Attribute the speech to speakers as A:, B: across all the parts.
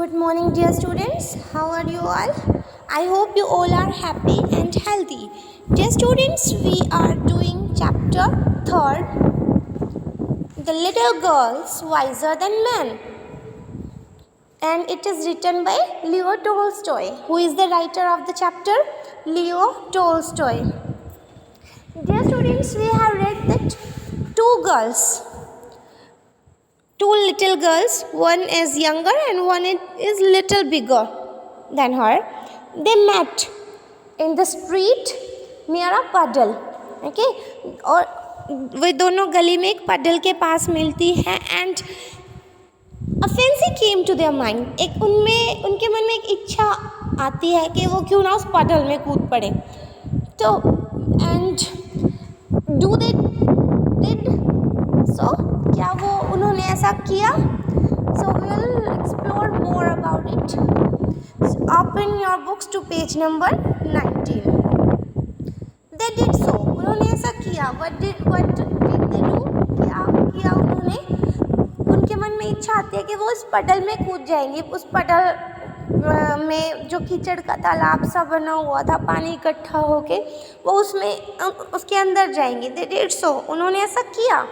A: Good morning, dear students. How are you all? I hope you all are happy and healthy. Dear students, we are doing chapter 3rd, The Little Girls Wiser Than Men. And it is written by Leo Tolstoy. Who is the writer of the chapter? Leo Tolstoy. Dear students, we have read that two little girls, one is younger and one is little bigger than her. They met in the street near a puddle. Okay, और वे दोनों गली में एक puddle के पास मिलती है and a fancy came to their mind. एक उनके मन में एक इच्छा आती है कि वो क्यों ना उस puddle में कूद पड़े. तो and do they did so? क्या वो उन्होंने ऐसा किया? So we will explore more about it. So open your books to page number 19. They did so. उन्होंने ऐसा किया. What did they do? क्या किया उन्होंने? उनके मन में इच्छा आती है कि वो उस पडल में कूद जाएंगे. उस पडल में जो कीचड़ का तालाब सा बना हुआ था, पानी इकट्ठा होके वो उसके अंदर जाएंगे. They did so. उन्होंने ऐसा किया.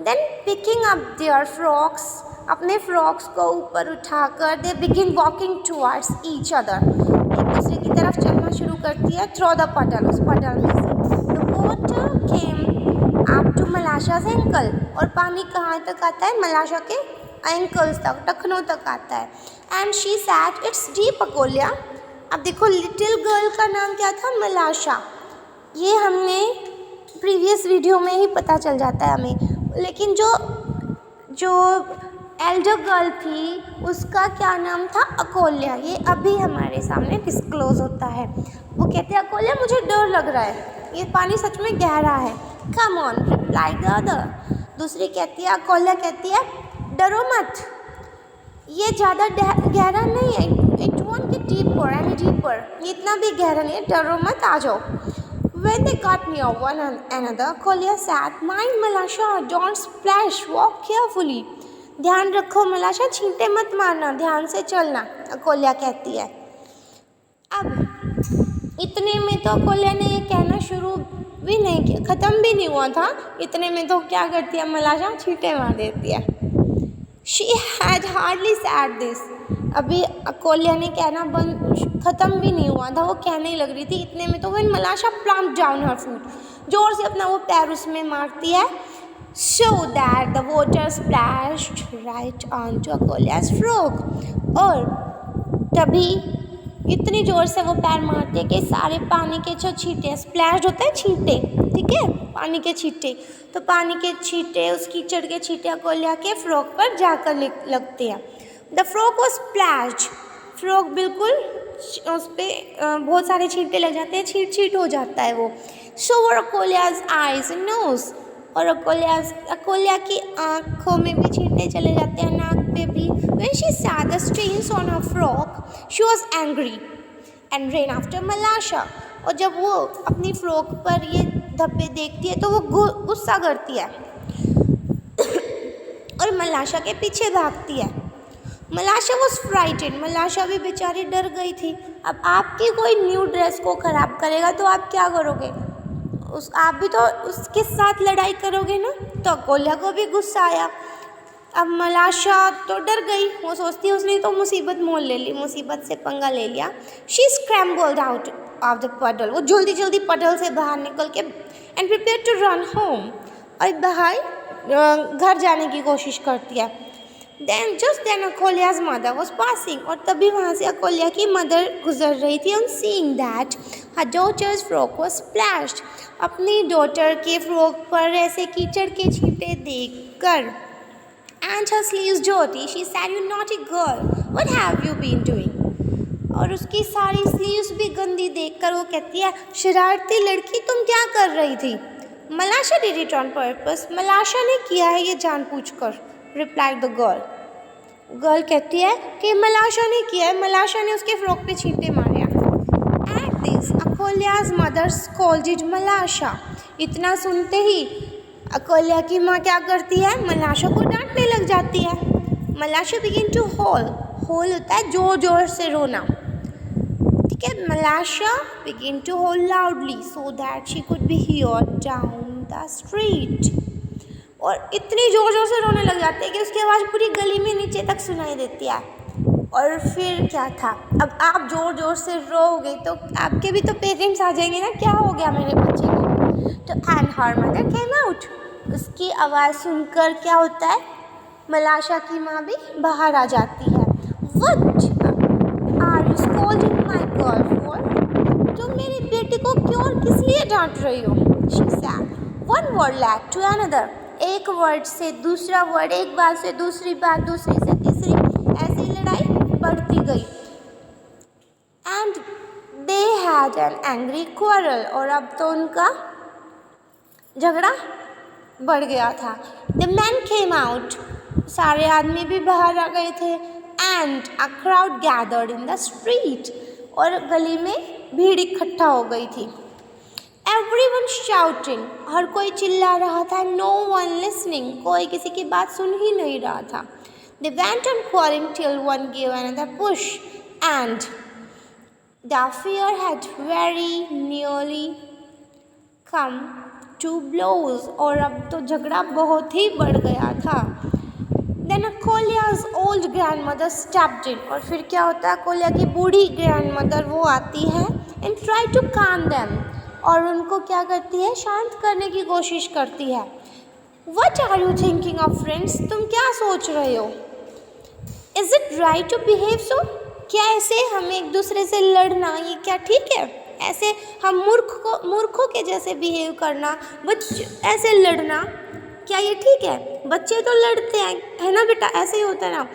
A: Then picking up their frocks, अपने फ्रॉक्स को ऊपर उठाकर they begin walking towards each other. एक दूसरे की तरफ चलना शुरू करती है through the puddle, उस पडल में से. The water came up to Malasha's ankle. और पानी कहाँ तक आता है? मलाशा के एंकल्स तक, टखनों तक आता है. And she sat, it's deep अकोल्या. अब देखो लिटिल गर्ल का नाम क्या था? मलाशा. ये हमने प्रीवियस वीडियो में ही पता चल जाता है हमें. लेकिन जो एल्डर गर्ल थी उसका क्या नाम था? अकोल्या. ये अभी हमारे सामने डिस्क्लोज होता है. वो कहते हैं अकोल्या मुझे डर लग रहा है, ये पानी सच में गहरा है. Come on reply the other. दूसरी कहती है, अकोल्या कहती है डरो मत, ये ज़्यादा गहरा नहीं है. It won't get deeper and deeper. ये इतना भी गहरा नहीं है, डरो मत, आ जाओ. When they got near one another, Akolia said, "Mind, Malasha, don't splash. Walk carefully." ध्यान रखो मलाशा, छींटे मत मारना, ध्यान से चलना, अकोल्या कहती है. अब इतने में तो अकोल्या ने ये कहना शुरू भी नहीं किया, ख़त्म भी नहीं हुआ था. इतने में तो क्या करती है मलाशा? छींटे मार देती है. She had hardly said this. अभी अकोल्या ने कहना ख़त्म भी नहीं हुआ था, वो कहने ही लग रही थी. इतने में तो when मलाशा plumped down her foot, जोर से अपना वो पैर उसमें मारती है. So that the water splashed right onto Akolia's frock. और तभी इतनी ज़ोर से वो पैर मारती है कि सारे पानी के जो छींटे, स्प्लैश होता है छींटे, ठीक है, पानी के छींटे. तो पानी के छींटे, उस कीचड़ के छींटे अकोल्या के फ्रॉक पर जाकर लगते हैं. The frock was splashed. Frock बिल्कुल उस पर बहुत सारे छींटे लग जाते हैं, छीट हो जाता है वो. सो वर अकोलियाज आइज एंड नोज. और अकोल्या की आँखों में भी छींटे चले जाते हैं, नाक पे भी. When she saw the stains on her frock, she was angry and ran after Malasha. और जब वो अपनी फ्रॉक पर ये धब्बे देखती है तो वो गुस्सा करती है और मलाशा के पीछे भागती है. मलाशा वॉज फ्राइटेड. मलाशा भी बेचारी डर गई थी. अब आपकी कोई न्यू ड्रेस को ख़राब करेगा तो आप क्या करोगे? आप भी तो उसके साथ लड़ाई करोगे ना. तो अकोल्या को भी गुस्सा आया. अब मलाशा तो डर गई, वो सोचती है उसने तो मुसीबत मोल ले ली, मुसीबत से पंगा ले लिया. She scrambled out of the puddle. वो जल्दी जल्दी पडल से बाहर निकल के and prepare to run home. और बाहर घर जाने की कोशिश करती है. Then just then Akolia's mother was passing. और तभी वहाँ से अकोल्या की मदर गुजर रही थी. On seeing that her daughter's frock was splashed. अपनी डॉटर के फ्रॉक पर ऐसे कीचड़ के छींटे देखकर and her sleeves dirty, she said, "You naughty girl, what have you been doing?" और उसकी सारी स्लीव्स भी गंदी देखकर वो कहती है, शरारती लड़की तुम क्या कर रही थी? मलाशा did it on purpose. मलाशा ने किया है ये जानबूझकर. Replied the girl. गर्ल कहती है कि मलाशा ने किया है, मलाशा ने उसके फ्रॉक पे छींटे मारे. At this, Akolia's mother scolded Malasha. इतना सुनते ही अकोल्या की माँ क्या करती है? मलाशा को डांटने लग जाती है. Malasha began to howl. Howl होता है जोर जोर से रोना, ठीक है। Malasha began to howl loudly so that she could be heard down the street. और इतनी जोर जोर से रोने लग जाती है कि उसकी आवाज़ पूरी गली में नीचे तक सुनाई देती है। और फिर क्या था, अब आप जोर जोर से रोओगे तो आपके भी तो पेरेंट्स आ जाएंगे ना, क्या हो गया मेरे बच्चे को। तो and her mother came out, उसकी आवाज़ सुनकर क्या होता है, मलाशा की माँ भी बाहर आ जाती है। What are you scolding my girl for, तुम मेरी बेटी को क्यों और किस लिए डांट रही हो। She said one word led to another, एक वर्ड से दूसरा वर्ड, एक बात से दूसरी बात, दूसरी से तीसरी, ऐसी लड़ाई बढ़ती गई। And they had an angry quarrel, और अब तो उनका झगड़ा बढ़ गया था। द मैन केम आउट, सारे आदमी भी बाहर आ गए थे। And a crowd gathered in the street, और गली में भीड़ इकट्ठा हो गई थी। एवरीवन शाउटिंग, हर कोई चिल्ला रहा था। नो वन लिसनिंग, कोई किसी की बात सुन ही नहीं रहा था। They went on quarreling till one gave another push, and the affair had very nearly come to blows, और अब तो झगड़ा बहुत ही बढ़ गया था। Then Akolia's old grandmother stepped in, और फिर क्या होता है, अकोलिया की बूढ़ी ग्रैंडमदर वो आती है and try to calm them, और उनको क्या करती है, शांत करने की कोशिश करती है। What are you thinking of, friends? तुम क्या सोच रहे हो? Is it right to behave so? क्या ऐसे हम एक दूसरे से लड़ना, ये क्या ठीक है? ऐसे हम मूर्खों के जैसे बिहेव करना, ऐसे लड़ना, क्या ये ठीक है? बच्चे तो लड़ते हैं, है ना बेटा, ऐसे ही होता है ना।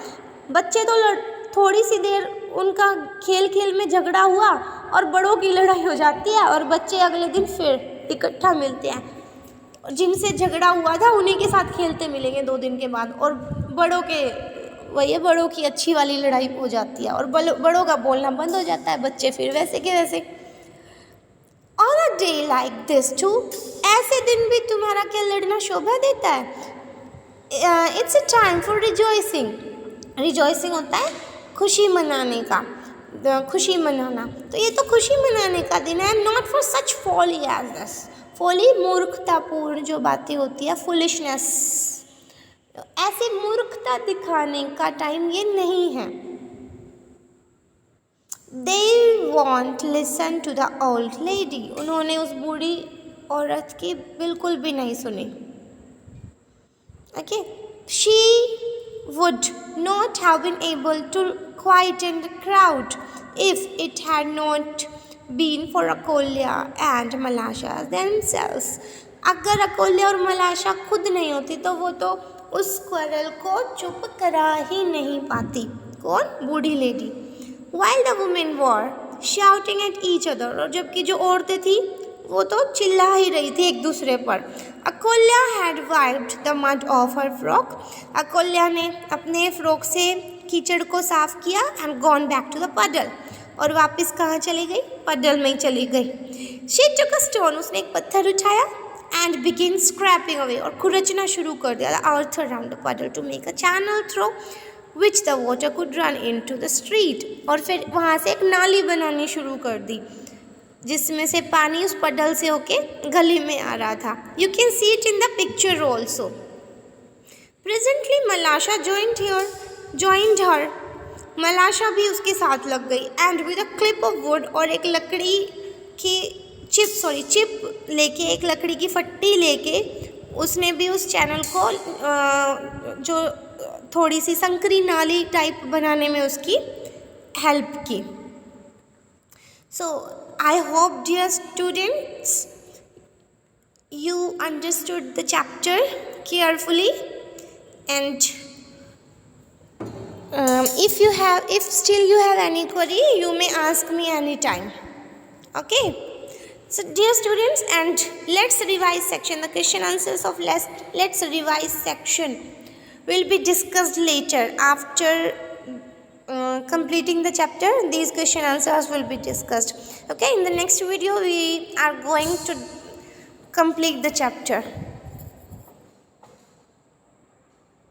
A: बच्चे तो थोड़ी सी देर उनका खेल खेल में झगड़ा हुआ और बड़ों की लड़ाई हो जाती है, और बच्चे अगले दिन फिर इकट्ठा मिलते हैं। जिनसे झगड़ा हुआ था उन्हीं के साथ खेलते मिलेंगे 2 दिन के बाद, और बड़ों के वही बड़ों की अच्छी वाली लड़ाई हो जाती है, और बड़ों का बोलना बंद हो जाता है, बच्चे फिर वैसे के वैसे। On a day like this too, ऐसे दिन भी तुम्हारा क्या लड़ना शोभा देता है। It's a time for rejoicing. Rejoicing होता है खुशी मनाने का, खुशी मनाना, तो ये तो खुशी मनाने का दिन है। Not for such folly as this. folly मूर्खतापूर्ण जो बातें होती है, foolishness, ऐसे मूर्खता दिखाने का टाइम ये नहीं है। They won't listen to the old lady. उन्होंने उस बूढ़ी औरत की बिल्कुल भी नहीं सुनी। Okay, she would not have been able to quieten the crowd if it had not been for Akolya and Malasha themselves. अगर अकोल्या और मलाशा खुद नहीं होती तो वो तो उस क्वारल को चुप करा ही नहीं पाती। कौन? बूढ़ी lady. While the women were shouting at each other, और जबकि जो औरतें थी वो तो चिल्ला ही रही थी एक दूसरे पर। अकोल्या had wiped the mud off her frock. अकोल्या ने अपने फ्रॉक से कीचड़ को साफ किया and gone back to the puddle. और वापस कहाँ चली गई? पडल में ही चली गई। She took a stone, उसने एक पत्थर उठाया and began scraping away, और खुरचना शुरू कर दिया the earth around the puddle to make a channel through which the water could run into the street. और फिर वहाँ से एक नाली बनानी शुरू कर दी जिसमें से पानी उस पडल से होके गली में आ रहा था। You can see it in the picture also. Presently Malasha joined her. मलाशा भी उसके साथ लग गई and with a clip of wood, और एक लकड़ी की चिप लेके, एक लकड़ी की फट्टी लेके उसने भी उस चैनल को जो थोड़ी सी संकरी नाली टाइप बनाने में उसकी हेल्प की। So I hope dear students you understood the chapter carefully, and if still you have any query, you may ask me anytime. Okay, so dear students, and let's revise section. The question answers of let's revise section will be discussed later after completing the chapter. These question answers will be discussed. Okay, in the next video we are going to complete the chapter.